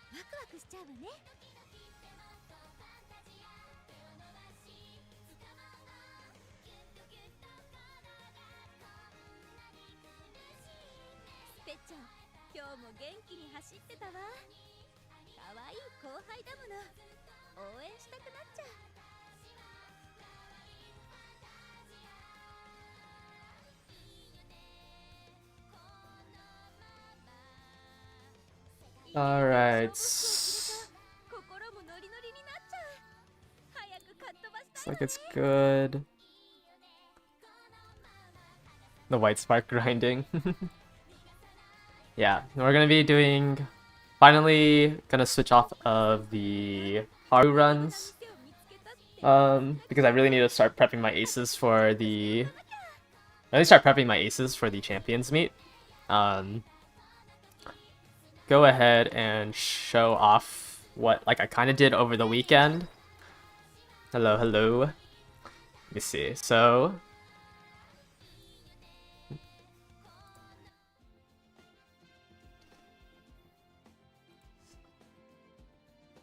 ペッちゃん、今日も元気に走ってたわ。可愛い後輩だもの。応援したくなっちゃう。Alright. Looks like it's good. The white spark grinding. Yeah, we're gonna be doing... Finally gonna switch off of the Haru runs. Because I really need to start prepping my aces for the... Champions meet. Go ahead and show off what I kind of did over the weekend. Hello. Let me see. So...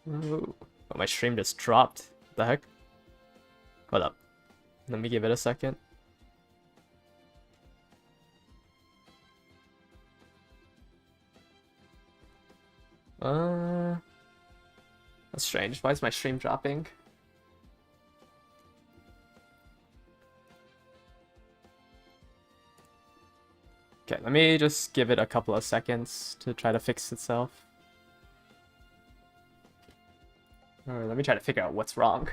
Ooh. Oh, my stream just dropped. What the heck? Hold up. Let me give it a second. That's strange. Why is my stream dropping? Okay, let me just give it a couple of seconds to try to fix itself. Alright, let me try to figure out what's wrong.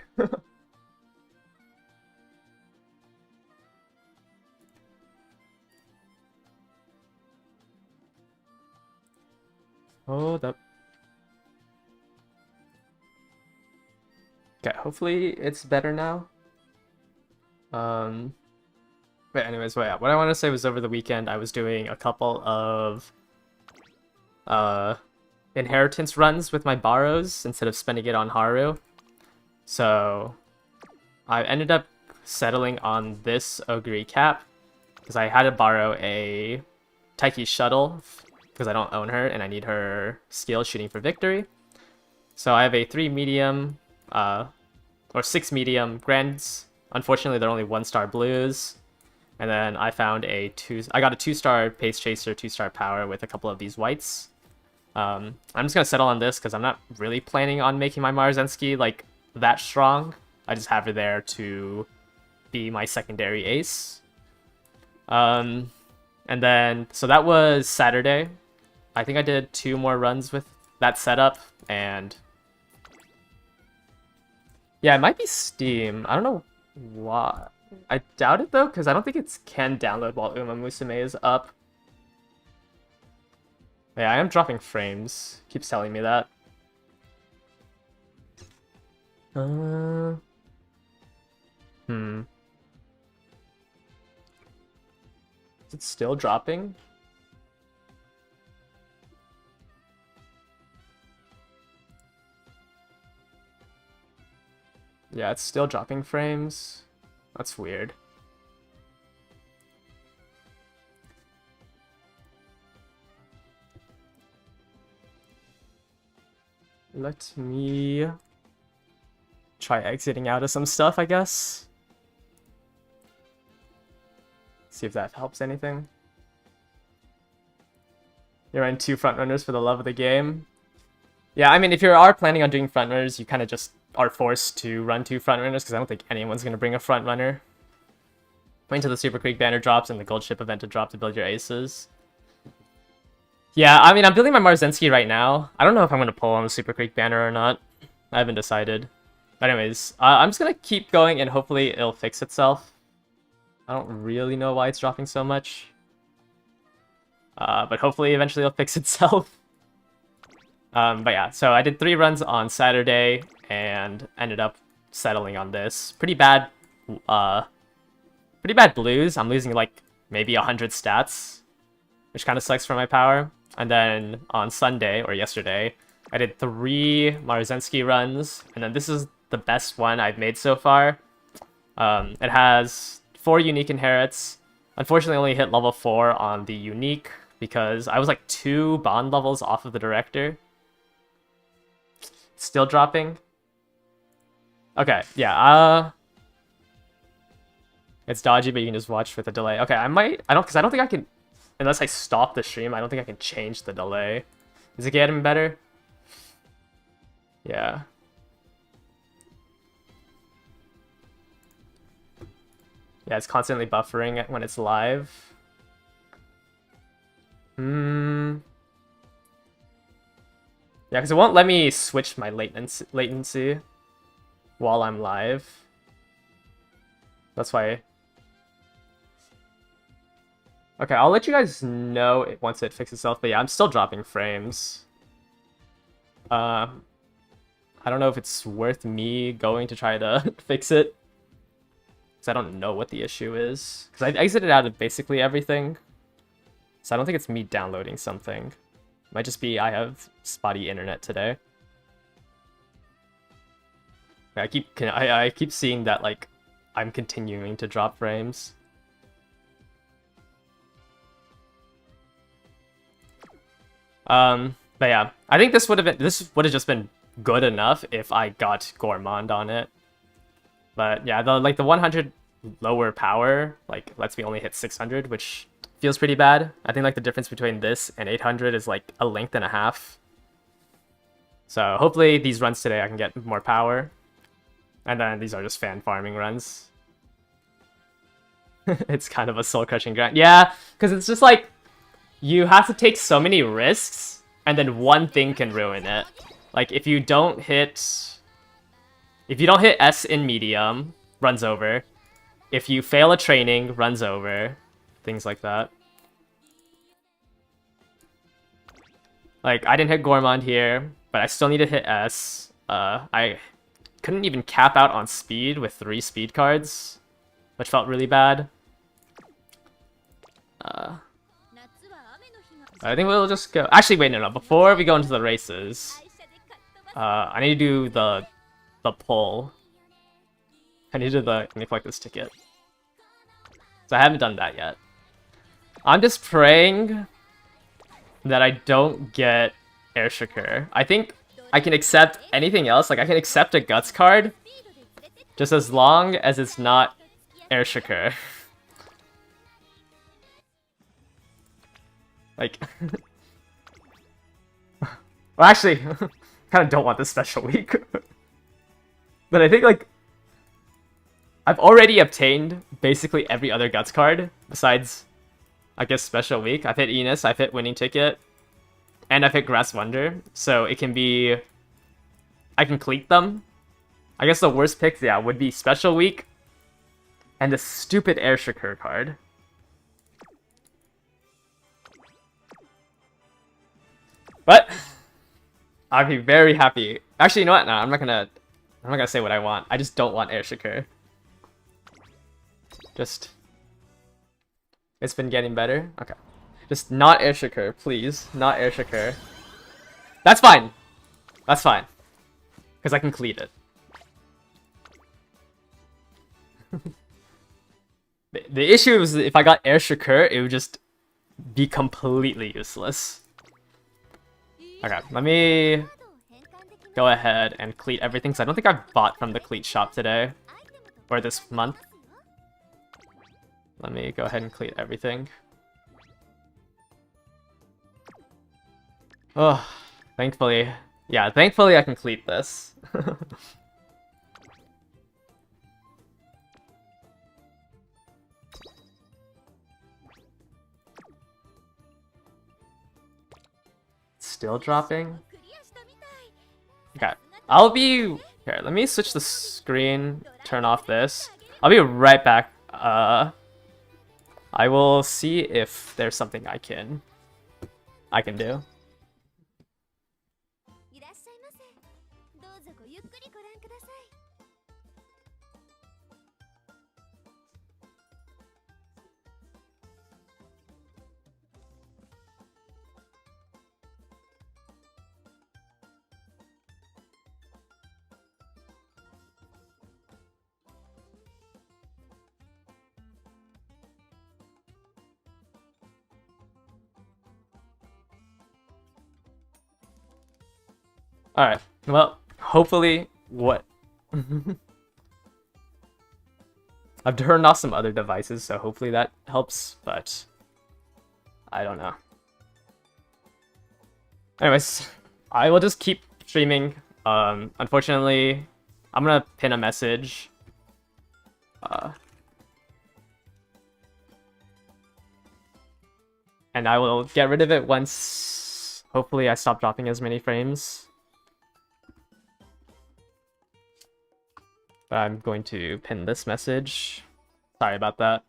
Hold up. Okay, hopefully it's better now. But anyways, what I want to say was over the weekend I was doing a couple of inheritance runs with my borrows instead of spending it on Haru. So I ended up settling on this Ogre cap because I had to borrow a Taiki shuttle because I don't own her and I need her skill shooting for victory. So I have a 3 medium or 6 medium grands. Unfortunately, they're only 1-star blues. And then I found I got a 2-star pace chaser, 2-star power with a couple of these whites. I'm just gonna settle on this because I'm not really planning on making my Marzensky like that strong. I just have her there to be my secondary ace. And then so that was Saturday. I think I did 2 more runs with that setup, and yeah, it might be Steam. I don't know why. I doubt it though, because I don't think it can download while Uma Musume is up. Yeah, I am dropping frames. Keeps telling me that. Is it still dropping? Yeah, it's still dropping frames. That's weird. Let me try exiting out of some stuff, I guess. See if that helps anything. You're in 2 frontrunners for the love of the game. Yeah, I mean, if you are planning on doing frontrunners, you kind of just are forced to run 2 frontrunners because I don't think anyone's going to bring a frontrunner. Wait until the Super Creek banner drops and the Gold Ship event to drop to build your aces. Yeah, I mean, I'm building my Marzensky right now. I don't know if I'm going to pull on the Super Creek banner or not. I haven't decided. But anyways, I'm just going to keep going and hopefully it'll fix itself. I don't really know why it's dropping so much. But hopefully eventually it'll fix itself. But yeah, so I did 3 runs on Saturday and ended up settling on this. Pretty bad blues. I'm losing like maybe 100 stats, which kind of sucks for my power. And then on Sunday, or yesterday, I did 3 Marzensky runs, and then this is the best one I've made so far. It has 4 unique inherits. Unfortunately, I only hit level 4 on the unique because I was like 2 bond levels off of the director. Still dropping? Okay, yeah, it's dodgy, but you can just watch with a delay. Okay, I don't think I can, unless I stop the stream, I don't think I can change the delay. Is it getting better? Yeah. Yeah, it's constantly buffering when it's live. Yeah, because it won't let me switch my latency while I'm live. That's why. Okay, I'll let you guys know once it fixes itself, but yeah, I'm still dropping frames. I don't know if it's worth me going to try to fix it, because I don't know what the issue is. Because I exited out of basically everything, so I don't think it's me downloading something. It might just be I have spotty internet today. I keep seeing that, like, I'm continuing to drop frames. But yeah, I think this would have just been good enough if I got Gourmand on it. But yeah, the 100 lower power like lets me only hit 600, which feels pretty bad. I think like the difference between this and 800 is like a length and a half. So hopefully these runs today I can get more power. And then these are just fan farming runs. It's kind of a soul-crushing grind. Yeah, because it's just like, you have to take so many risks, and then one thing can ruin it. Like, if you don't hit S in medium, runs over. If you fail a training, runs over. Things like that. Like, I didn't hit Gourmand here, but I still need to hit S. I couldn't even cap out on speed with 3 speed cards, which felt really bad. I think we'll just go... Actually, wait, no. Before we go into the races, I need to do the pull. I need to collect this ticket. So I haven't done that yet. I'm just praying that I don't get Air Shakur. I think I can accept anything else. Like, I can accept a Guts card, just as long as it's not Air Shakur. Like, well, actually, kind of don't want this special week. But I think, like, I've already obtained basically every other Guts card besides, I guess, special week. I've hit Enos, I've hit Winning Ticket, and I've hit Grass Wonder. So it can be, I can cleat them. I guess the worst picks, yeah, would be special week and the stupid Air Shakur card. But I'd be very happy. Actually, you know what? No, I'm not gonna say what I want. I just don't want Air Shakur. Just, it's been getting better. Okay, just not Air Shakur, please. Not Air Shakur. That's fine. That's fine, because I can cleat it. The issue is if I got Air Shakur, it would just be completely useless. Okay, let me go ahead and cleat everything, so I don't think I've bought from the cleat shop today, or this month. Let me go ahead and cleat everything. Oh, thankfully. Yeah, thankfully I can cleat this. Still dropping? Okay, I'll be... Here, let me switch the screen, turn off this. I'll be right back. I will see if there's something I can do. Alright, well, hopefully, what? I've turned off some other devices, so hopefully that helps, but I don't know. Anyways, I will just keep streaming. Unfortunately, I'm gonna pin a message. And I will get rid of it once, hopefully, I stop dropping as many frames. But I'm going to pin this message. Sorry about that.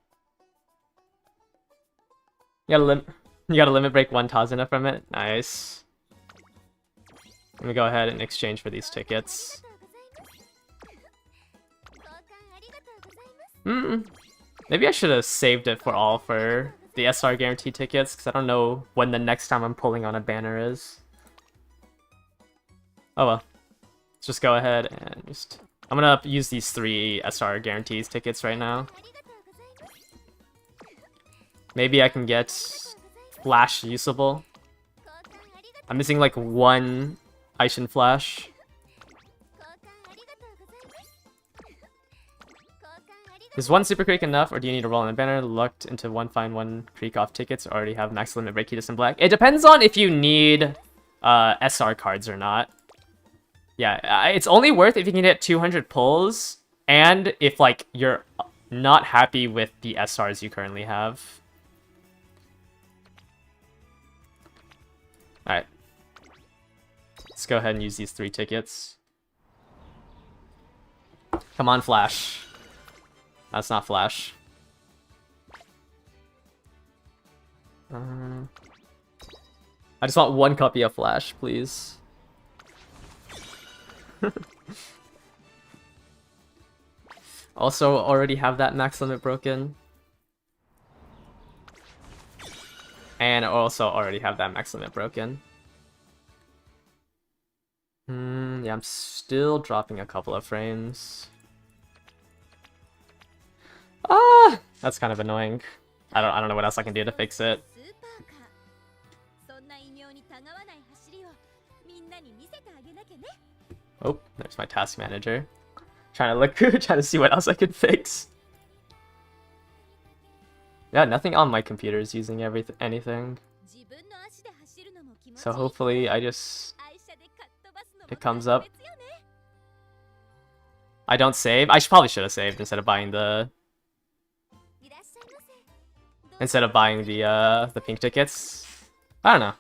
You got a limit break 1 Tazuna from it? Nice. Let me go ahead and exchange for these tickets. Maybe I should have saved it for all for the SR guarantee tickets, because I don't know when the next time I'm pulling on a banner is. Oh well. Let's just go ahead and just... I'm gonna use these 3 SR guarantees tickets right now. Maybe I can get Flash usable. I'm missing like 1 Aishin Flash. Is 1 Super Creek enough, or do you need to roll on a banner? Looked into 1 Fine 1 Creek off tickets, or already have max limit break Ketis in black? It depends on if you need SR cards or not. Yeah, it's only worth if you can get 200 pulls, and if like you're not happy with the SRs you currently have. Alright. Let's go ahead and use these 3 tickets. Come on, Flash. That's not Flash. I just want 1 copy of Flash, please. Also, already have that max limit broken. And also already have that max limit broken. Yeah, I'm still dropping a couple of frames. Ah, that's kind of annoying. I don't know what else I can do to fix it. Oh, there's my task manager. Trying to look, trying to see what else I can fix. Yeah, nothing on my computer is using anything. So hopefully it comes up. I don't save. Probably should have saved instead of buying the pink tickets. I don't know.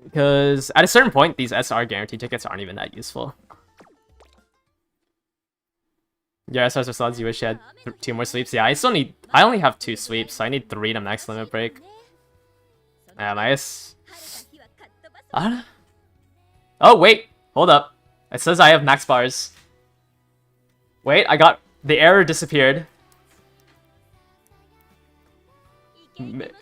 Because at a certain point, these SR guarantee tickets aren't even that useful. Yeah, SRs are slots. You wish you had 2 more sweeps. Yeah, I only have 2 sweeps, so I need 3 to max limit break. Yeah, nice. Oh, wait. Hold up. It says I have max bars. Wait, the error disappeared.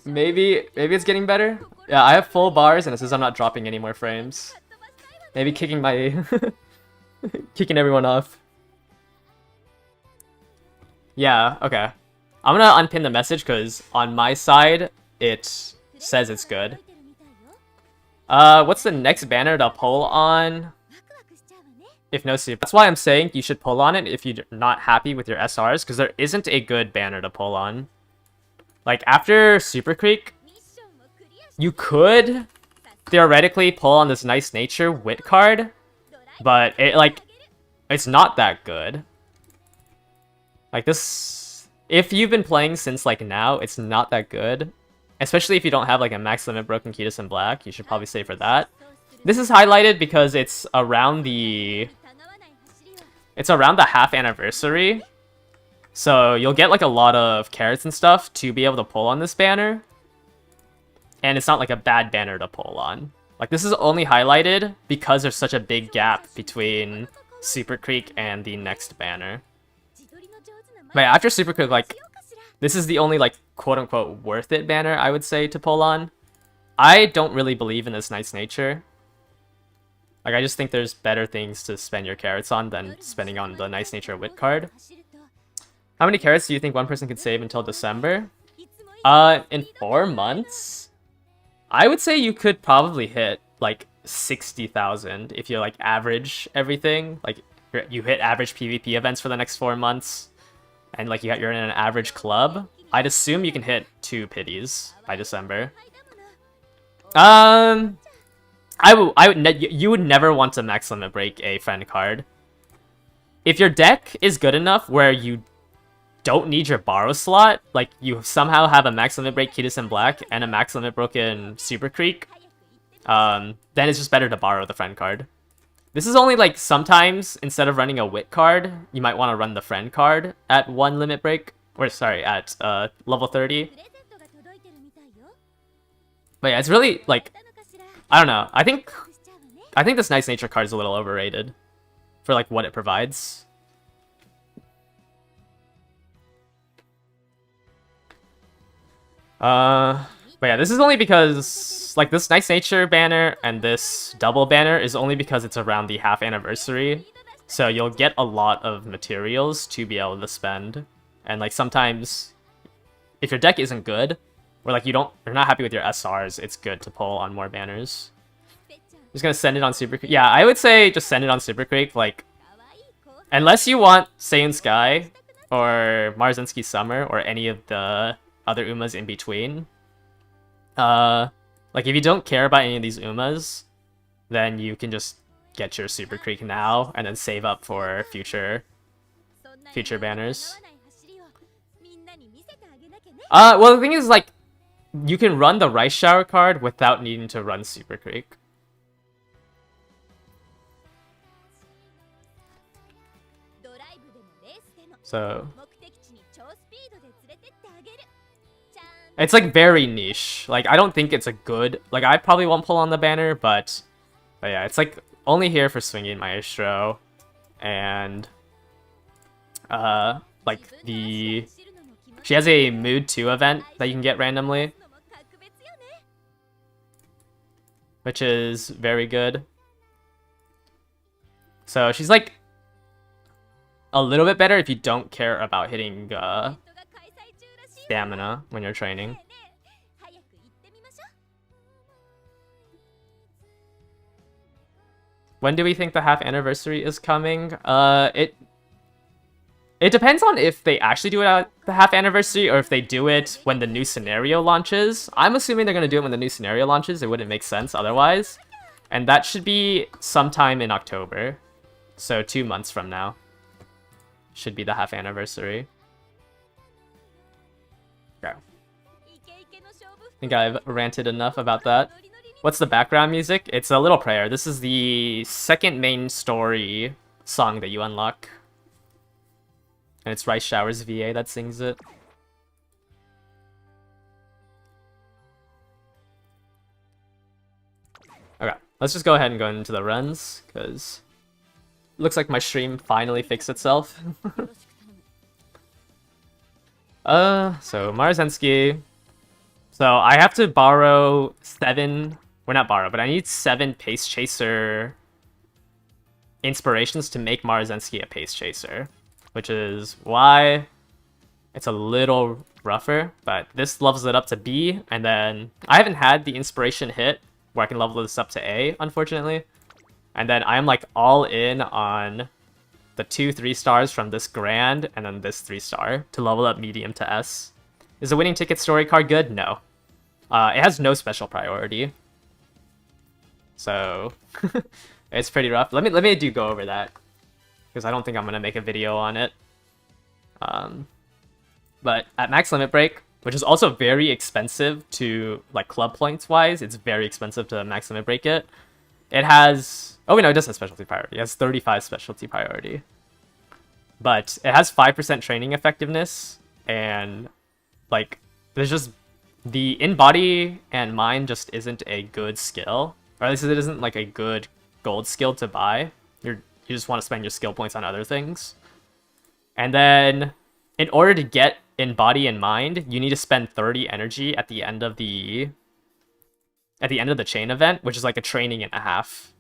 Maybe it's getting better? Yeah, I have full bars and it says I'm not dropping any more frames. Maybe kicking kicking everyone off. Yeah, okay. I'm gonna unpin the message because on my side, it says it's good. What's the next banner to pull on? If no super. That's why I'm saying you should pull on it if you're not happy with your SRs, because there isn't a good banner to pull on. Like, after Super Creek, you could theoretically pull on this Nice Nature Wit card, but it's not that good. Like, this, if you've been playing since, like, now, it's not that good. Especially if you don't have, like, a max limit broken Ketis in black, you should probably save for that. This is highlighted because it's around the half anniversary. So you'll get like a lot of carrots and stuff to be able to pull on this banner. And it's not like a bad banner to pull on. Like, this is only highlighted because there's such a big gap between Super Creek and the next banner. But yeah, after Super Creek, like, this is the only, like, quote-unquote worth it banner, I would say, to pull on. I don't really believe in this Nice Nature. Like, I just think there's better things to spend your carrots on than spending on the Nice Nature Wit card. How many carrots do you think one person could save until December? In 4 months? I would say you could probably hit, like, 60,000 if you like average everything. Like you hit average PvP events for the next 4 months, and like you're in an average club. I'd assume you can hit 2 pities by December. You would never want to max limit break a friend card. If your deck is good enough where you don't need your borrow slot, like you somehow have a max limit break Kitus in black and a max limit broken Super Creek, then it's just better to borrow the friend card. This is only like sometimes instead of running a wit card, you might want to run the friend card at 1 limit break, or sorry, at level 30. But yeah, it's really like, I don't know. I think this Nice Nature card is a little overrated for like what it provides. But yeah, this is only because like this Nice Nature banner and this double banner is only because it's around the half anniversary. So you'll get a lot of materials to be able to spend. And like sometimes if your deck isn't good, or like you're not happy with your SRs, it's good to pull on more banners. Just gonna send it on Super Creek. Yeah, I would say just send it on Super Creek, like unless you want Saiyan Sky or Marzensky Summer or any of the other Umas in between. Like if you don't care about any of these Umas, then you can just get your Super Creek now and then save up for future banners. Well, the thing is, like, you can run the Rice Shower card without needing to run Super Creek. So it's like very niche. Like I don't think it's a good, like I probably won't pull on the banner, but yeah, it's like only here for Swinging Maestro and like she has a Mood 2 event that you can get randomly, which is very good. So she's like a little bit better if you don't care about hitting stamina when you're training. When do we think the half anniversary is coming? It depends on if they actually do it at the half anniversary or if they do it when the new scenario launches. I'm assuming they're going to do it when the new scenario launches. It wouldn't make sense otherwise. And that should be sometime in October. So 2 months from now should be the half anniversary. Okay. I think I've ranted enough about that. What's the background music? It's a Little Prayer. This is the second main story song that you unlock. And it's Rice Showers VA that sings it. Okay, let's just go ahead and go into the runs, because looks like my stream finally fixed itself. So Marzensky. So I have to borrow 7, well not borrow, but I need 7 Pace Chaser inspirations to make Marzensky a Pace Chaser, which is why it's a little rougher, but this levels it up to B, and then I haven't had the inspiration hit where I can level this up to A, unfortunately. And then I'm like all in on the 2 3-stars from this Grand and then this 3-star to level up medium to S. Is the winning ticket story card good? No. It has no special priority. So it's pretty rough. Let me do go over that, because I don't think I'm gonna make a video on it. But at max limit break, which is also very expensive to like club points wise, it's very expensive to max limit break it. It has, oh wait, no, it does have specialty priority. It has 35 specialty priority, but it has 5% training effectiveness, and like there's just the in body and mind just isn't a good skill, or at least it isn't like a good gold skill to buy. You just want to spend your skill points on other things. And then in order to get in body and mind, you need to spend 30 energy at the end of the chain event, which is like a training and a half.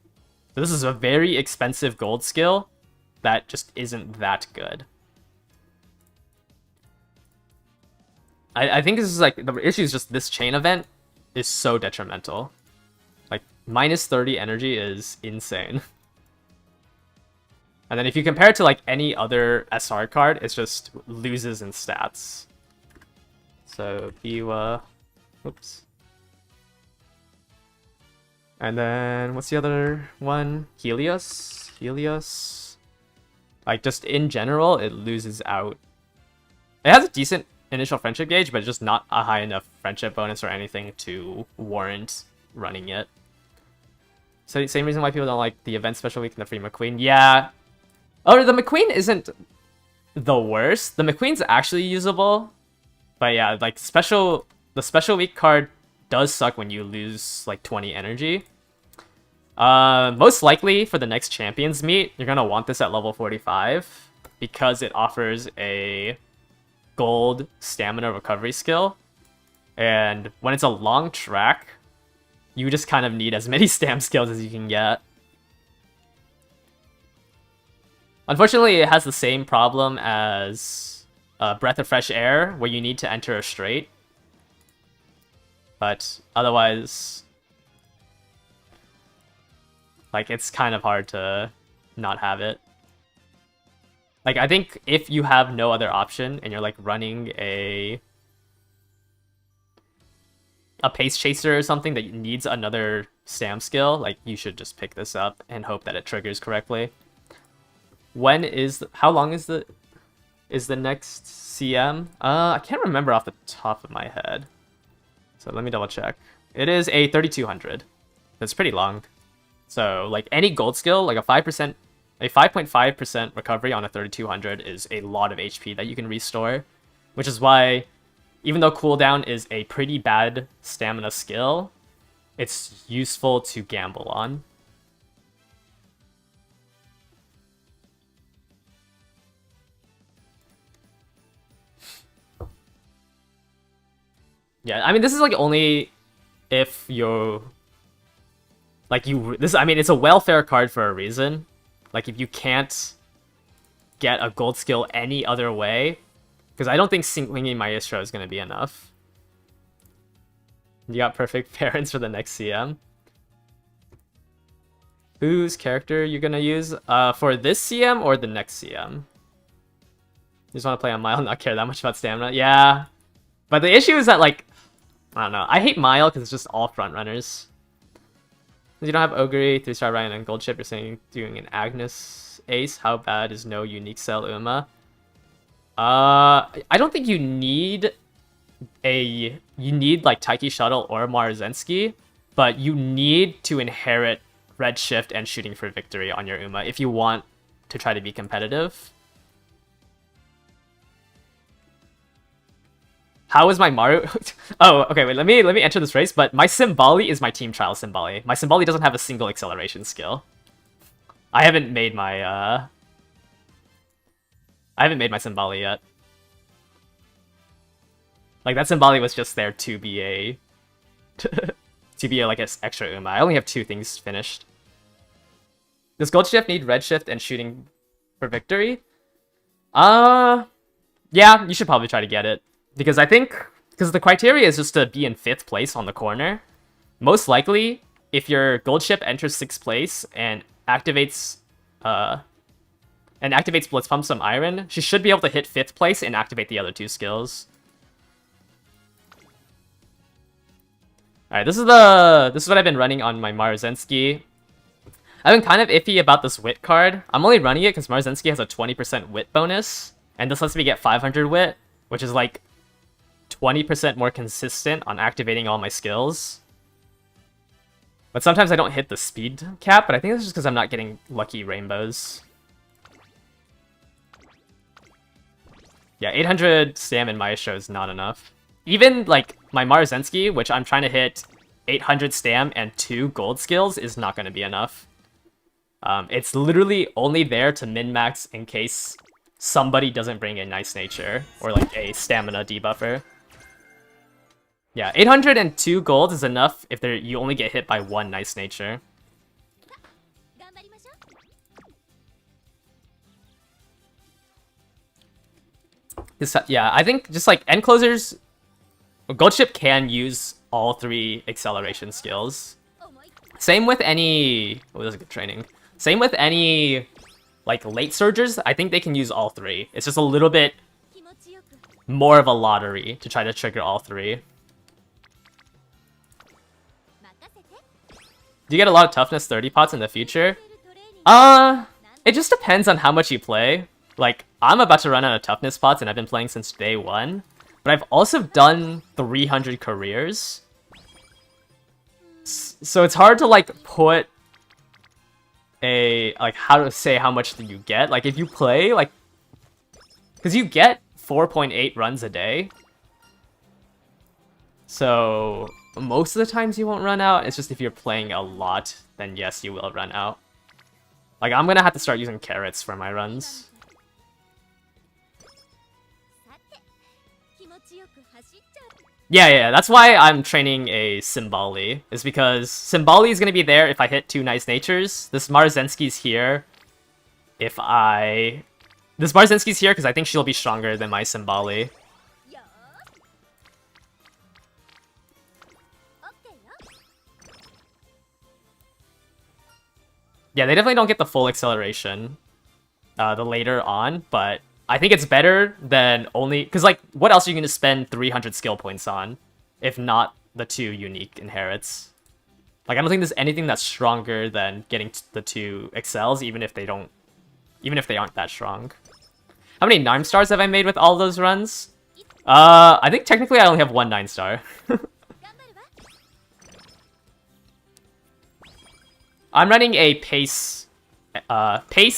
So this is a very expensive gold skill that just isn't that good. I think this is like, the issue is just this chain event is so detrimental. Like, minus 30 energy is insane. And then if you compare it to like any other SR card, it just loses in stats. So Biwa, oops. And then what's the other one? Helios? Helios. Like just in general, it loses out. It has a decent initial friendship gauge, but just not a high enough friendship bonus or anything to warrant running it. So same reason why people don't like the event special week and the free McQueen. Yeah. Oh, the McQueen isn't the worst. The McQueen's actually usable. But yeah, like the special week card does suck when you lose like 20 energy. Most likely for the next champions meet, you're gonna want this at level 45 because it offers a gold stamina recovery skill. And when it's a long track, you just kind of need as many stam skills as you can get. Unfortunately, it has the same problem as Breath of Fresh Air, where you need to enter a straight. But otherwise, like, it's kind of hard to not have it. Like, I think if you have no other option and you're like running a pace chaser or something that needs another stam skill, like, you should just pick this up and hope that it triggers correctly. How long is the next CM? I can't remember off the top of my head. So let me double check. It is a 3200. That's pretty long. So like any gold skill, like a 5.5% recovery on a 3200 is a lot of HP that you can restore, which is why even though cooldown is a pretty bad stamina skill, it's useful to gamble on. Yeah, I mean, this is like only if you're like I mean, it's a welfare card for a reason. Like if you can't get a gold skill any other way, because I don't think Swinging Maestro is going to be enough. You got perfect parents for the next CM. Whose character you gonna use for this CM or the next CM? You just want to play on Mile, not care that much about stamina? Yeah. But the issue is that, like, I don't know. I hate Mile because it's just all front runners. You don't have Ogre, 3-star Ryan, and Gold Chip. You're saying doing an Agnes Ace. How bad is no unique cell Uma? I don't think you need like Taiki Shuttle or Marzensky, but you need to inherit Red Shift and Shooting for Victory on your Uma if you want to try to be competitive. How is my Maru? Oh, okay, wait, let me enter this race, but my Symboli is my team trial Symboli. My Symboli doesn't have a single acceleration skill. I haven't made my Symboli yet. Like, that Symboli was just there to be a like an extra Uma. I only have 2 things finished. Does Gold Shift need Red Shift and Shooting for Victory? Yeah, you should probably try to get it. Because because the criteria is just to be in 5th place on the corner. Most likely, if your Gold Ship enters 6th place and activates Blitz Pump some Iron, she should be able to hit 5th place and activate the other 2 skills. Alright, this is what I've been running on my Marzensky. I've been kind of iffy about this wit card. I'm only running it because Marzensky has a 20% wit bonus, and this lets me get 500 wit, which is like 20% more consistent on activating all my skills. But sometimes I don't hit the speed cap, but I think that's just because I'm not getting lucky rainbows. Yeah, 800 stam in Maestro is not enough. Even like my Marzensky, which I'm trying to hit 800 stam and 2 gold skills, is not going to be enough. It's literally only there to min-max in case somebody doesn't bring in Nice Nature or like a stamina debuffer. Yeah, 802 gold is enough if you only get hit by 1 Nice Nature. Yeah, I think just like end closers, Gold Ship can use all 3 acceleration skills. Same with any... Oh, this is good training. Same with any, like, late surgers. I think they can use all three. It's just a little bit more of a lottery to try to trigger all three. Do you get a lot of toughness 30 pots in the future? It just depends on how much you play. Like, I'm about to run out of toughness pots and I've been playing since day one. But I've also done 300 careers. So it's hard to, like, put a, like, how to say how much do you get. Like, if you play, like, because you get 4.8 runs a day. So most of the times you won't run out. It's just if you're playing a lot, then yes, you will run out. Like, I'm gonna have to start using carrots for my runs. Yeah, that's why I'm training a Symboli, is because Symboli is going to be there if I hit 2 nice natures. This Marzensky's here if I... This Marzensky's here because I think she'll be stronger than my Symboli. Yeah, they definitely don't get the full acceleration the later on, but I think it's better than only... Because, like, what else are you going to spend 300 skill points on, if not the 2 unique inherits? Like, I don't think there's anything that's stronger than getting the 2 excels, even if they don't... Even if they aren't that strong. How many 9 stars have I made with all those runs? I think technically I only have 1 9 star. I'm running a pace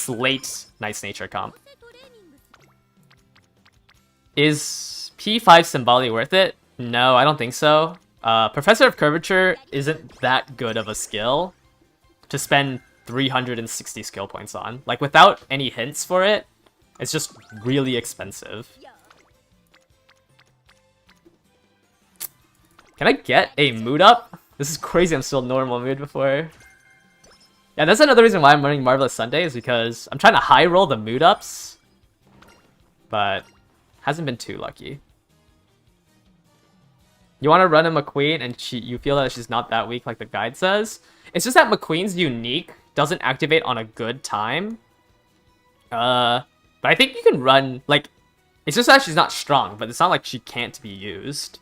late Nice Nature comp. Is P5 Symboli worth it? No, I don't think so. Professor of Curvature isn't that good of a skill to spend 360 skill points on. Like, without any hints for it, it's just really expensive. Can I get a mood up? This is crazy, I'm still normal mood before. Yeah, that's another reason why I'm running Marvelous Sunday, is because I'm trying to high roll the mood ups. But hasn't been too lucky. You want to run a McQueen and you feel that she's not that weak like the guide says? It's just that McQueen's unique doesn't activate on a good time. But I think you can run, like, it's just that she's not strong, but it's not like she can't be used.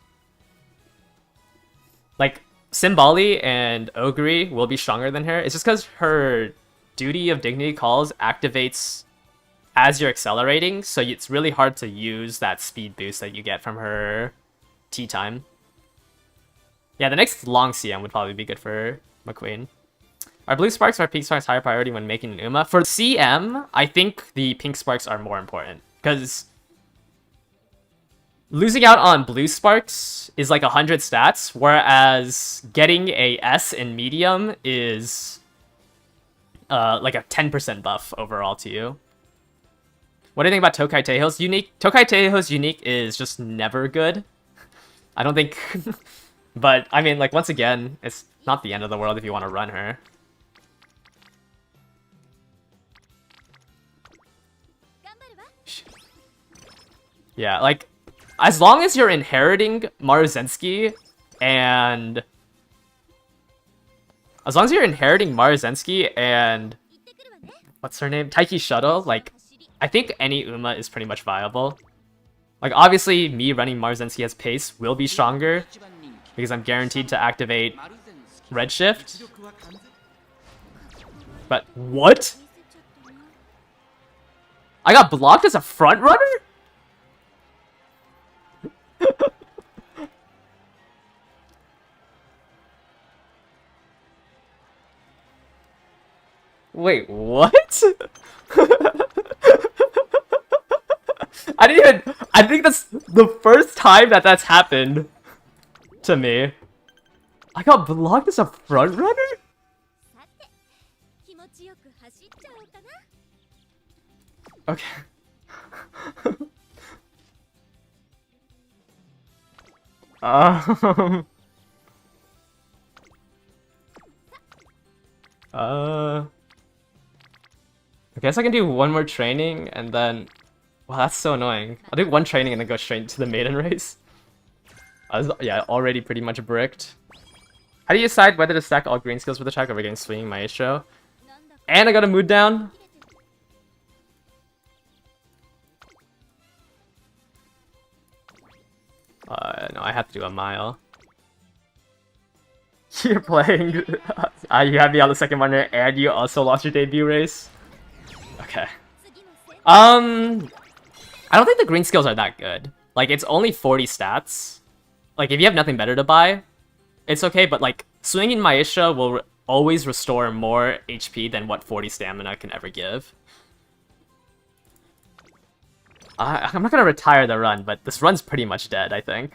Like, Symboli and Ogre will be stronger than her. It's just because her Duty of Dignity calls activates as you're accelerating, so it's really hard to use that speed boost that you get from her tea time. Yeah, the next long CM would probably be good for McQueen. Are blue sparks or pink sparks higher priority when making an Uma? For CM, I think the pink sparks are more important, because losing out on blue sparks is like 100 stats, whereas getting a S in medium is like a 10% buff overall to you. What do you think about Tokai Teiho's unique? Tokai Teiho's unique is just never good. I don't think... But, I mean, like, once again, it's not the end of the world if you want to run her. Yeah, like, as long as you're inheriting Maruzensky and... As long as you're inheriting Maruzensky and... What's her name? Taiki Shuttle, like, I think any Uma is pretty much viable. Like, obviously, me running Marzensky as pace will be stronger, because I'm guaranteed to activate Redshift. But, what? I got blocked as a front runner? Wait, what? I think that's the first time that that's happened to me. I got blocked as a front runner? Okay. I guess I can do one more training and then... Wow, that's so annoying. I'll do one training and then go straight to the maiden race. I was, yeah, already pretty much bricked. How do you decide whether to stack all green skills with attack over getting swinging maestro? And I got a mood down. No, I have to do a mile. You're playing. You have me on the second runner, and you also lost your debut race. Okay. I don't think the green skills are that good. Like, it's only 40 stats. Like, if you have nothing better to buy, it's okay. But like, swinging maestro will always restore more HP than what 40 stamina can ever give. I'm not gonna retire the run, but this run's pretty much dead, I think.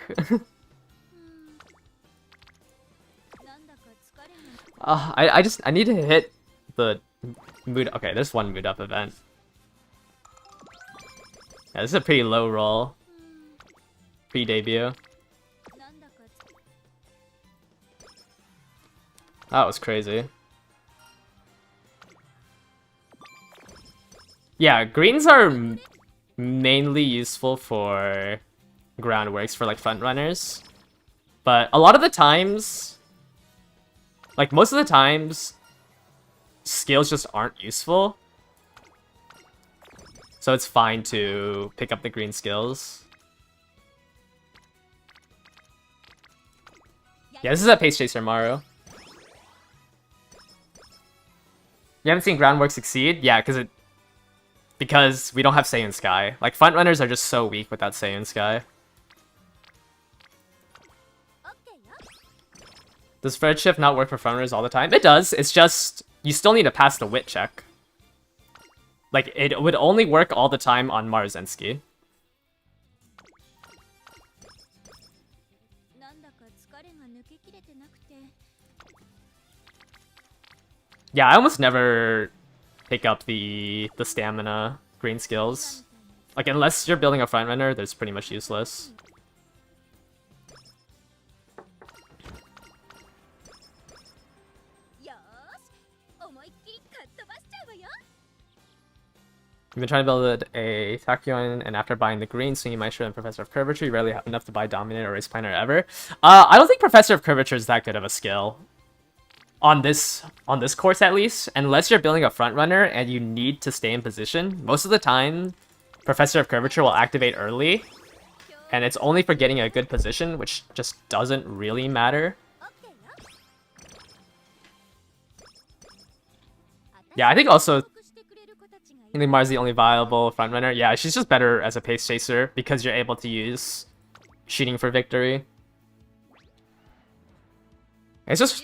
I need to hit the mood. Okay, there's one mood up event. Yeah, this is a pretty low roll. Pre-debut. That was crazy. Yeah, greens are mainly useful for groundworks, for like front runners. But a lot of the times, like most of the times, skills just aren't useful. So it's fine to pick up the green skills. Yeah, this is a Pace Chaser Maru. You haven't seen groundwork succeed? Yeah, because we don't have Saiyan Sky. Like, front runners are just so weak without Saiyan Sky. Does Fred Shift not work for front runners all the time? It does. It's just, you still need to pass the wit check. Like, it would only work all the time on Marzensky. Yeah, I almost never pick up the stamina green skills. Like, unless you're building a front runner, there's pretty much useless. You've been trying to build a Tachyon, and after buying the green, swinging maestro and Professor of Curvature, you rarely have enough to buy Dominate or Race Planner ever. I don't think Professor of Curvature is that good of a skill. On this course at least, unless you're building a front runner and you need to stay in position, most of the time Professor of Curvature will activate early, and it's only for getting a good position, which just doesn't really matter. Yeah, I think Mar's the only viable front runner. Yeah, she's just better as a pace chaser because you're able to use shooting for victory. It's just,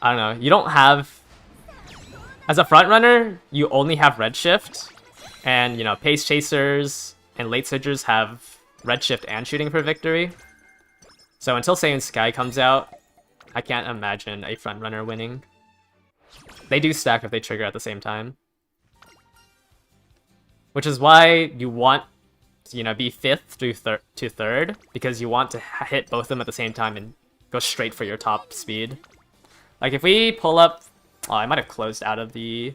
I don't know, you don't have... As a front runner, you only have redshift, and, you know, pace chasers and late switchers have redshift and shooting for victory. So until Saiyan Sky comes out, I can't imagine a front runner winning. They do stack if they trigger at the same time. Which is why you want to, you know, be 5th to 3rd, because you want to hit both of them at the same time and go straight for your top speed. Like, if we pull up... Oh, I might have closed out of the...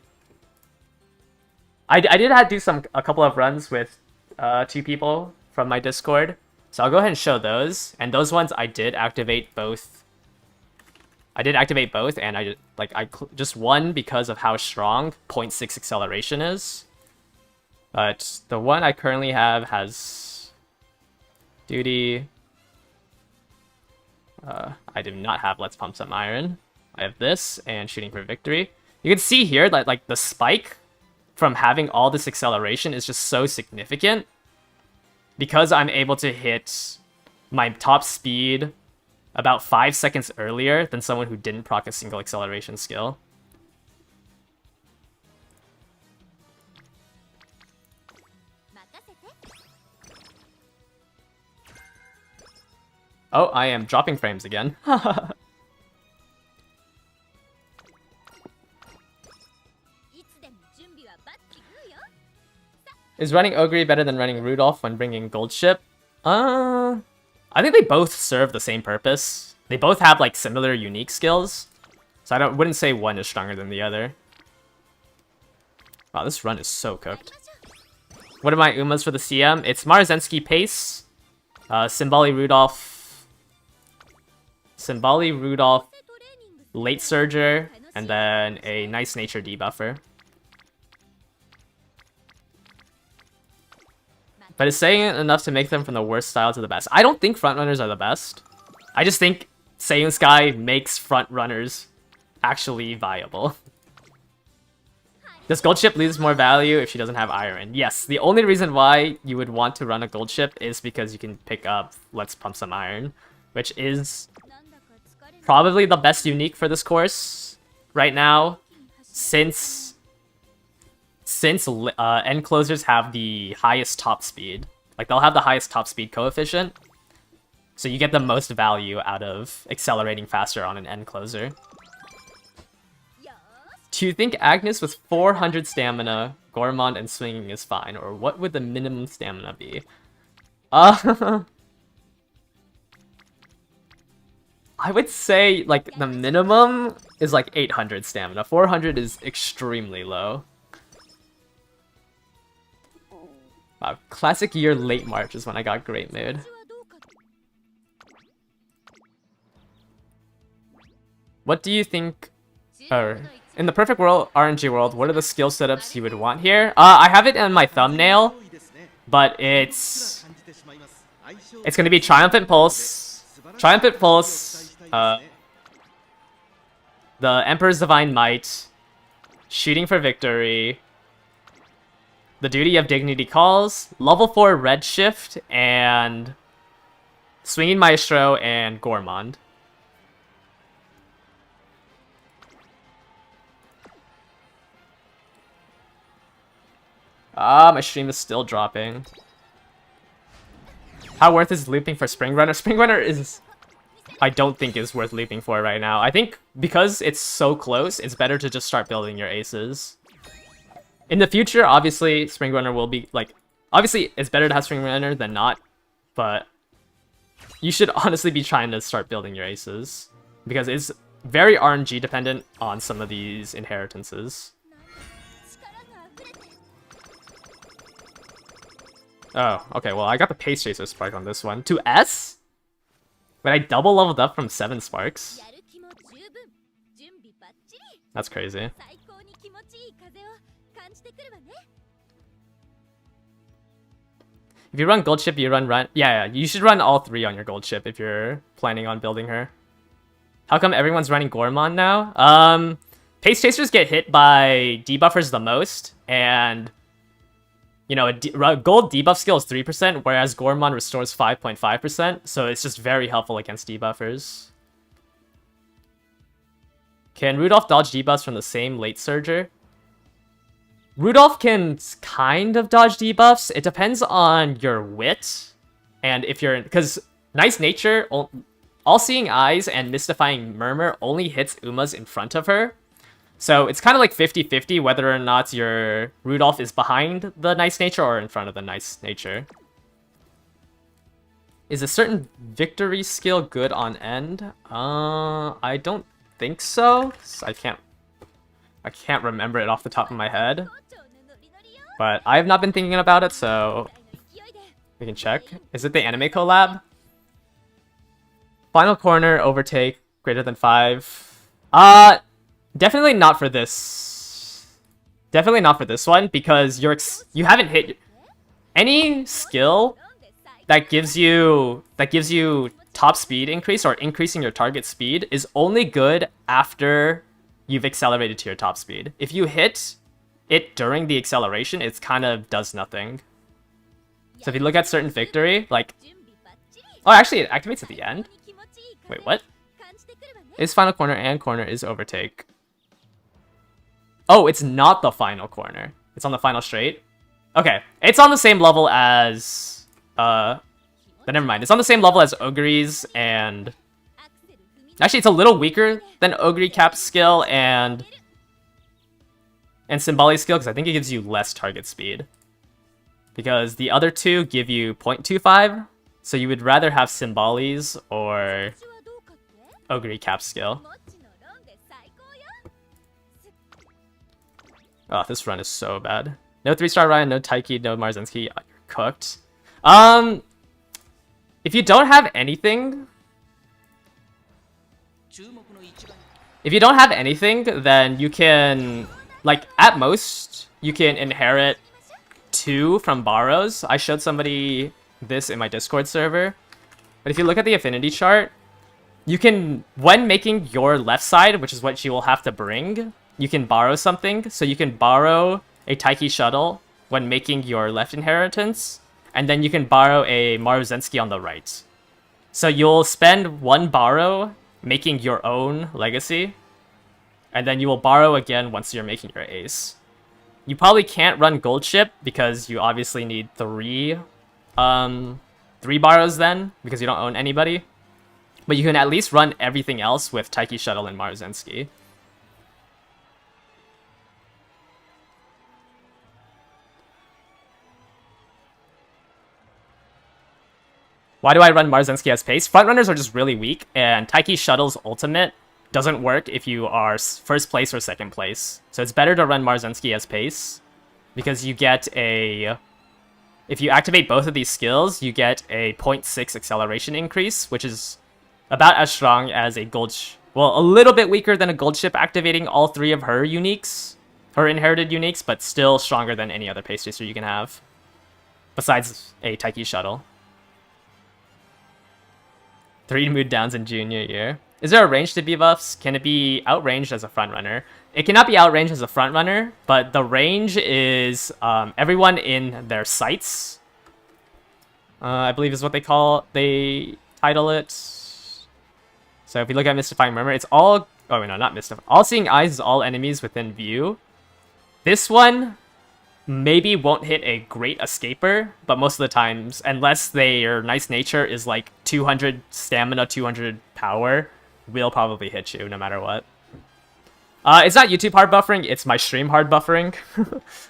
I did have to do a couple of runs with 2 people from my Discord, so I'll go ahead and show those. And those ones, I did activate both. And I just won because of how strong 0.6 acceleration is. But the one I currently have has duty. I do not have Let's Pump Some Iron. I have this and shooting for victory. You can see here that like the spike from having all this acceleration is just so significant because I'm able to hit my top speed about 5 seconds earlier than someone who didn't proc a single acceleration skill. Oh, I am dropping frames again. Is running Ogre better than running Rudolph when bringing Gold Ship? I think they both serve the same purpose. They both have like similar unique skills. So I wouldn't say one is stronger than the other. Wow, this run is so cooked. What are my Umas for the CM? It's Marzensky Pace, Symboli Rudolph, Symboli, Rudolph, Late Surger, and then a Nice Nature debuffer. But it's saying enough to make them from the worst style to the best. I don't think frontrunners are the best. I just think Saiyan Sky makes frontrunners actually viable. Does gold ship lose more value if she doesn't have iron? Yes, the only reason why you would want to run a gold ship is because you can pick up Let's Pump Some Iron, which is probably the best unique for this course right now, since end closers have the highest top speed. Like, they'll have the highest top speed coefficient, so you get the most value out of accelerating faster on an end closer. Do you think Agnes with 400 stamina, Gourmand, and swinging is fine? Or what would the minimum stamina be? I would say, like, the minimum is like 800 stamina. 400 is extremely low. Wow, classic year late March is when I got great mood. What do you think... in the perfect world, RNG world, what are the skill setups you would want here? I have it in my thumbnail, but it's gonna be Triumphant Pulse, the Emperor's Divine Might, Shooting for Victory, the Duty of Dignity Calls, level 4 Redshift, and Swinging Maestro and Gourmand. My stream is still dropping. How worth is looping for Spring Runner? Spring Runner is... I don't think is worth looping for right now. I think because it's so close, it's better to just start building your aces. In the future, obviously, Spring Runner will be, like... Obviously, it's better to have Spring Runner than not, but... You should honestly be trying to start building your aces, because it's very RNG dependent on some of these inheritances. Oh, okay, well, I got the Pace Chaser Spark on this one. To S? But I double leveled up from 7 Sparks. That's crazy. If you run gold ship, you run... Yeah, you should run all 3 on your gold ship if you're planning on building her. How come everyone's running Gourmand now? Pace Chasers get hit by debuffers the most, and... You know, a gold debuff skill is 3%, whereas Gourmand restores 5.5%, so it's just very helpful against debuffers. Can Rudolph dodge debuffs from the same late surger? Rudolph can kind of dodge debuffs. It depends on your wit, and if you're... Because Nice Nature, All-Seeing Eyes, and Mystifying Murmur only hits Umas in front of her. So it's kind of like 50-50 whether or not your Rudolph is behind the Nice Nature or in front of the Nice Nature. Is a certain victory skill good on end? I don't think so. I can't remember it off the top of my head. But I have not been thinking about it, so we can check. Is it the anime collab? Final corner, overtake, greater than 5. Definitely not for this. Definitely not for this one, because you haven't hit any skill that gives you top speed increase or increasing your target speed is only good after you've accelerated to your top speed. If you hit it during the acceleration, it kind of does nothing. So if you look at certain victory, like... Oh, actually, it activates at the end? Wait, what? Is final corner and corner is overtake. Oh, it's not the final corner. It's on the final straight. Okay, it's on the same level as... But never mind. It's on the same level as Ogre's and... Actually, it's a little weaker than Ogre Cap's skill and Symboli's skill, because I think it gives you less target speed. Because the other two give you 0.25, so you would rather have Symboli's or Ogre Cap's skill. Oh, this run is so bad. No 3-star Ryan, no Taiki, no Marzinski. Oh, you're cooked. If you don't have anything... If you don't have anything, then you can, like, at most, you can inherit 2 from borrows. I showed somebody this in my Discord server. But if you look at the affinity chart, you can, when making your left side, which is what you will have to bring, you can borrow something. So you can borrow a Taiki Shuttle when making your left inheritance, and then you can borrow a Maruzensky on the right. So you'll spend 1 borrow making your own legacy, and then you will borrow again once you're making your ace. You probably can't run gold ship because you obviously need 3 borrows then, because you don't own anybody. But you can at least run everything else with Taiki Shuttle and Maruzensky. Why do I run Maruzensky as pace? Frontrunners are just really weak, and Taiki Shuttle's ultimate doesn't work if you are first place or second place. So it's better to run Maruzensky as pace, because you get a... If you activate both of these skills, you get a 0.6 acceleration increase, which is about as strong as a gold... Well, a little bit weaker than a gold ship activating all 3 of her uniques, her inherited uniques, but still stronger than any other pace chaser you can have, besides a Taiki Shuttle. 3 mood downs in junior year. Is there a range to debuffs? Can it be outranged as a frontrunner? It cannot be outranged as a frontrunner, but the range is everyone in their sights. I believe is what they title it. So if you look at Mystifying Murmur, it's all... Oh, no, not Mystifying. All Seeing Eyes is all enemies within view. This one maybe won't hit a great escaper, but most of the times, unless their nice nature is like 200 stamina, 200 power, will probably hit you no matter what. It's not YouTube hard buffering, it's my stream hard buffering.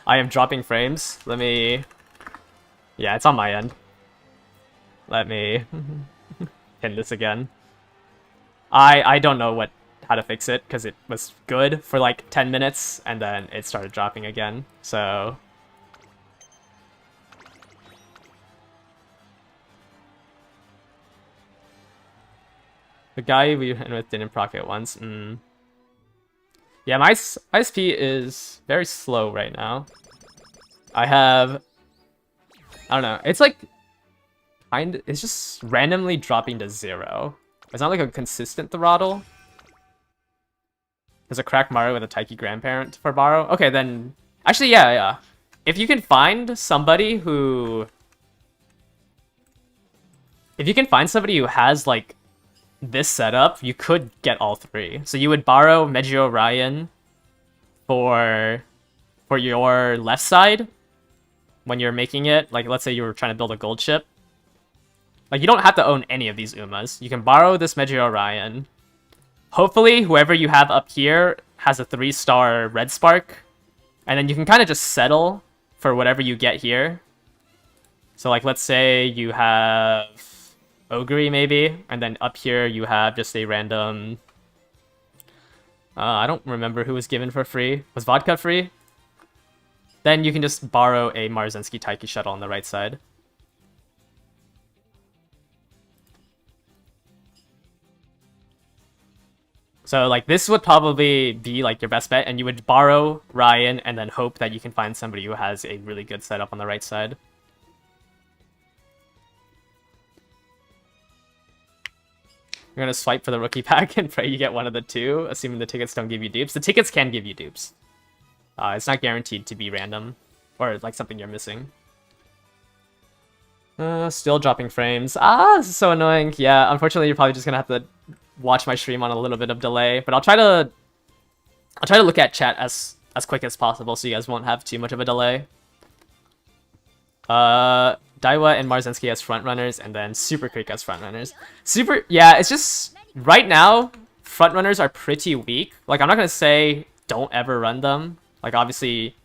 I am dropping frames. Let me... Yeah, it's on my end. Let me pin this again. I don't know how to fix it, because it was good for like 10 minutes, and then it started dropping again, so... The guy we went with didn't proc it once. Yeah, my ISP is very slow right now. I don't know. It's like... It's just randomly dropping to 0. It's not like a consistent throttle. There's a crack Mario with a Taiki grandparent for borrow. Okay, then... Actually, yeah. If you can find somebody who... If you can find somebody who has, like, this setup, you could get all 3. So you would borrow Meiji Orion for your left side when you're making it. Like, let's say you were trying to build a gold ship. Like, you don't have to own any of these Umas. You can borrow this Meiji Orion. Hopefully, whoever you have up here has a 3-star red spark. And then you can kind of just settle for whatever you get here. So, like, let's say you have Ogre, maybe. And then up here, you have just a random... I don't remember who was given for free. Was Vodka free? Then you can just borrow a Maruzensky Taiki Shuttle on the right side. So, like, this would probably be, like, your best bet, and you would borrow Ryan and then hope that you can find somebody who has a really good setup on the right side. You're gonna swipe for the rookie pack and pray you get one of the 2, assuming the tickets don't give you dupes. The tickets can give you dupes. It's not guaranteed to be random, or, like, something you're missing. Still dropping frames. This is so annoying. Yeah, unfortunately, you're probably just gonna have to watch my stream on a little bit of delay, but I'll try to look at chat as quick as possible so you guys won't have too much of a delay. Daiwa and Maruzensky as frontrunners, and then Super Creek as frontrunners. Yeah, it's just, right now, frontrunners are pretty weak. Like, I'm not gonna say don't ever run them. Like, obviously,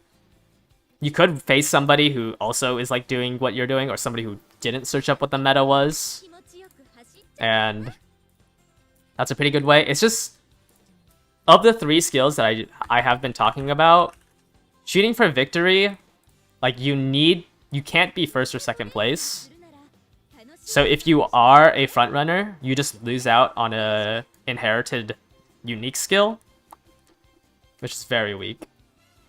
you could face somebody who also is, like, doing what you're doing, or somebody who didn't search up what the meta was. And that's a pretty good way. It's just, of the 3 skills that I have been talking about, shooting for victory, like, you can't be first or second place. So if you are a front runner, you just lose out on a inherited unique skill, which is very weak.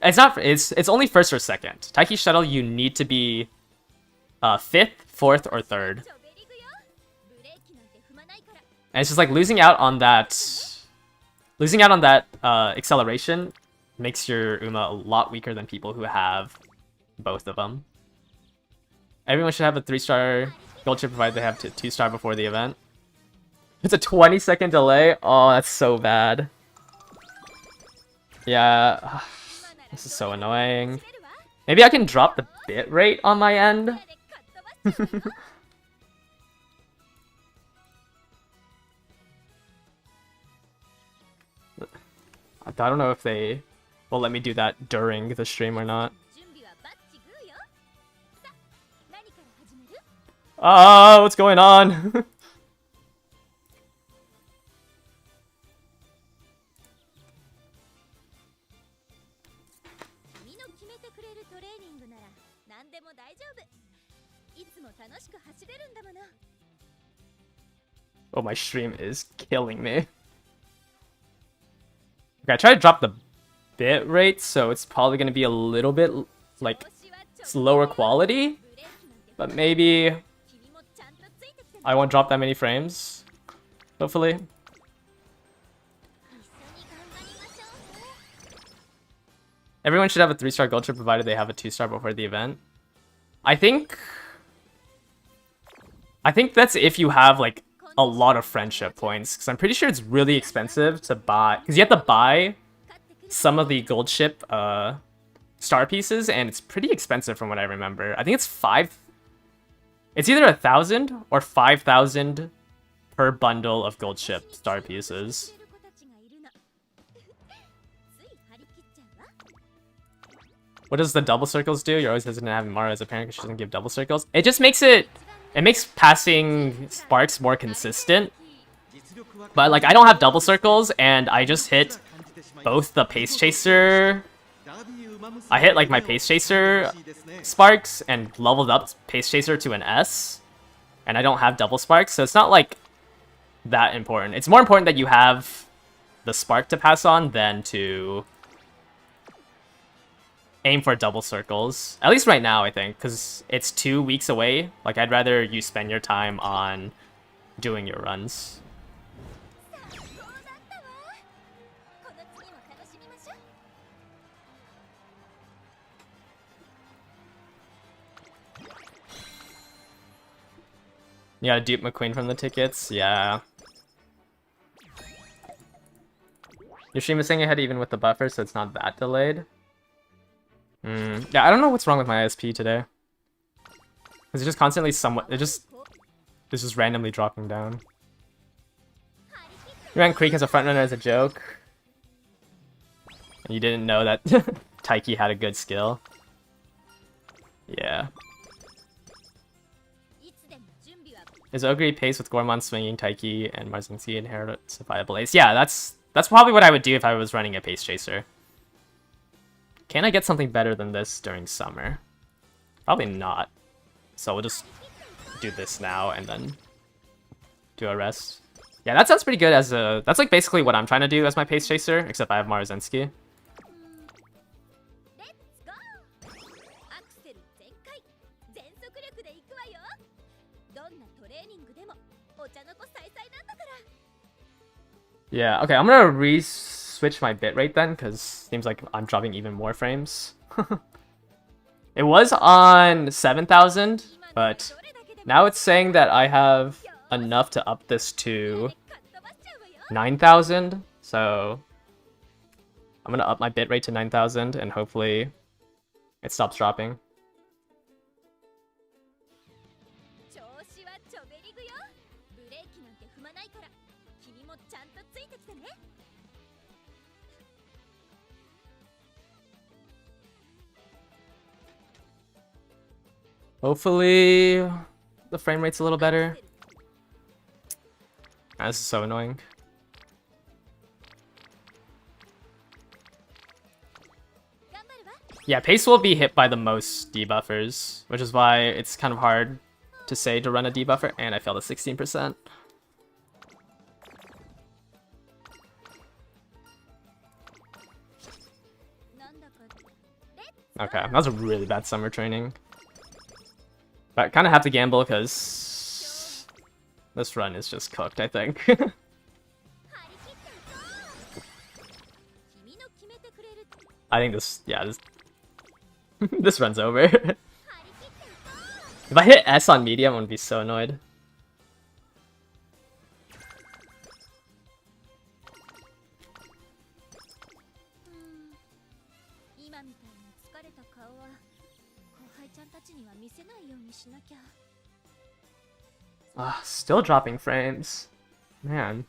It's not. It's only first or second. Taiki Shuttle, you need to be 5th, 4th, or 3rd. And it's just like losing out on that acceleration makes your Uma a lot weaker than people who have both of them. Everyone should have a 3-star gold chip provided they have 2-star before the event. It's a 20-second delay. Oh, that's so bad. Yeah, this is so annoying. Maybe I can drop the bit rate on my end. I don't know if they will let me do that during the stream or not. Oh, what's going on? Oh, my stream is killing me. Okay, I try to drop the bit rate, so it's probably going to be a little bit, like, lower quality. But maybe I won't drop that many frames, hopefully. Everyone should have a 3-star gold chip provided they have a 2-star before the event. I think that's if you have, like, a lot of friendship points, because I'm pretty sure it's really expensive to buy, because you have to buy some of the gold chip star pieces, and it's pretty expensive from what I remember. I think it's it's either 1,000 or 5,000 per bundle of gold chip star pieces. What does the double circles do? You're always hesitant to have Mara as a parent because she doesn't give double circles. It just makes it makes passing sparks more consistent. But like, I don't have double circles, and I just hit both the pace chaser. I hit like my pace chaser sparks and leveled up pace chaser to an S, and I don't have double sparks, so it's not like that important. It's more important that you have the spark to pass on than to aim for double circles. At least right now, I think, because it's 2 weeks away. Like, I'd rather you spend your time on doing your runs. You gotta dupe McQueen from the tickets? Yeah. Your stream is staying ahead even with the buffer, so it's not that delayed. Yeah, I don't know what's wrong with my ISP today. It's just constantly it's just randomly dropping down. You ran Creek as a frontrunner as a joke. And you didn't know that Taiki had a good skill. Yeah. Is Ogre pace with Gourmand swinging Taiki and Marzinski inherit viable ace? Yeah, that's probably what I would do if I was running a pace chaser. Can I get something better than this during summer? Probably not. So we'll just do this now and then do a rest. Yeah, that sounds pretty good as a... That's like basically what I'm trying to do as my pace chaser, except I have Marzinski. Yeah, okay, I'm gonna re-switch my bitrate then, because seems like I'm dropping even more frames. It was on 7,000, but now it's saying that I have enough to up this to 9,000, so I'm gonna up my bitrate to 9,000, and hopefully it stops dropping. Hopefully the frame rate's a little better. This is so annoying. Yeah, pace will be hit by the most debuffers, which is why it's kind of hard to say to run a debuffer, and I failed at 16%. Okay, that was a really bad summer training. But I kind of have to gamble because this run is just cooked, I think. I think this, yeah, this, this run's over. If I hit S on medium, I'm gonna be so annoyed. Still dropping frames. Man.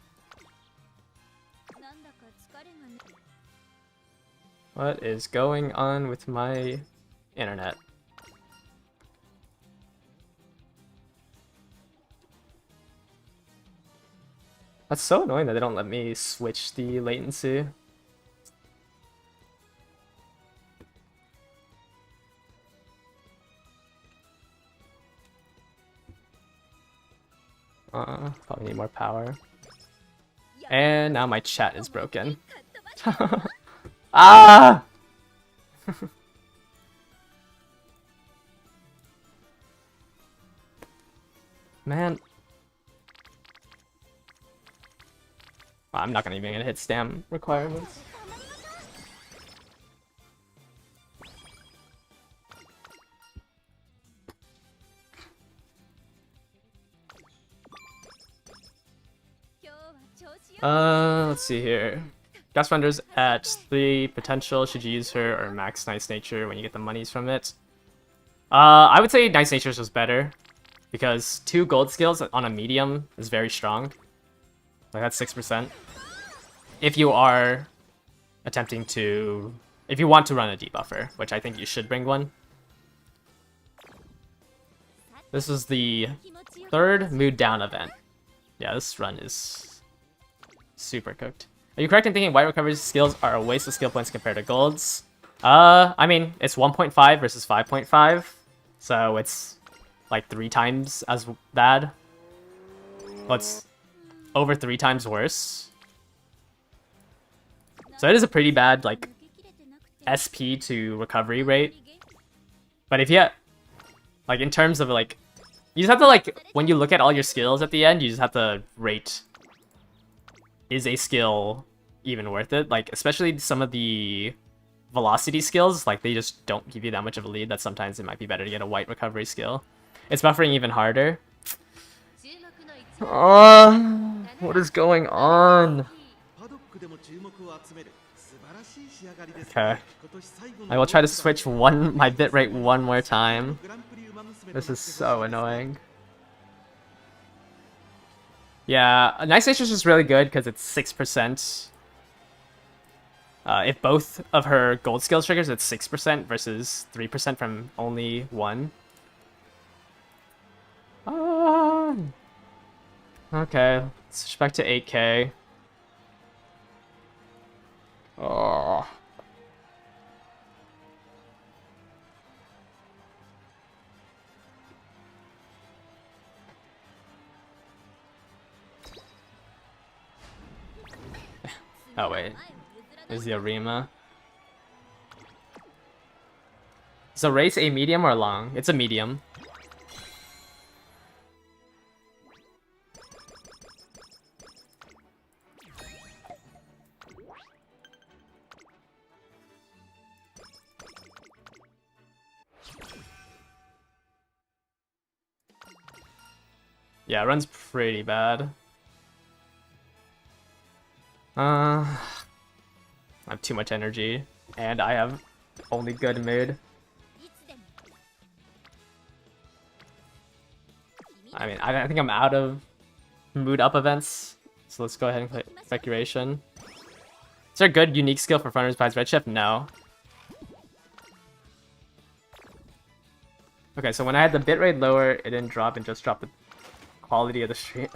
What is going on with my internet? That's so annoying that they don't let me switch the latency. Probably need more power. And now my chat is broken. Ah! Man. I'm not even gonna hit stam requirements. Let's see here. Gas Render's at 3 potential. Should you use her or max Nice Nature when you get the monies from it? I would say Nice Nature is just better because 2 gold skills on a medium is very strong. Like that's 6%. If you are attempting to, if you want to run a debuffer, which I think you should bring one. This is the 3rd mood down event. Yeah, this run is super cooked. Are you correct in thinking white recovery skills are a waste of skill points compared to golds? I mean, it's 1.5 versus 5.5, so it's like 3 times as bad. Well, it's over 3 times worse. So it is a pretty bad, like, SP to recovery rate. But if you, like, in terms of, like, you just have to, like, when you look at all your skills at the end, you just have to rate, is a skill even worth it? Like, especially some of the velocity skills, like, they just don't give you that much of a lead, that sometimes it might be better to get a white recovery skill. It's buffering even harder. What is going on? Okay. I will try to switch my bitrate one more time. This is so annoying. Yeah, Nice Nature is just really good because it's 6%. If both of her gold skills triggers, it's 6% versus 3% from only one. Okay, let's switch back to 8K. Oh. Oh wait, there's the Arima. Is the race a medium or long? It's a medium. Yeah, it runs pretty bad. I have too much energy, and I have only good mood. I mean, I think I'm out of mood up events, so let's go ahead and play Speculation. Is there a good unique skill for frontrunners besides Redshift? No. Okay, so when I had the bitrate lower, it didn't drop and just dropped the quality of the stream.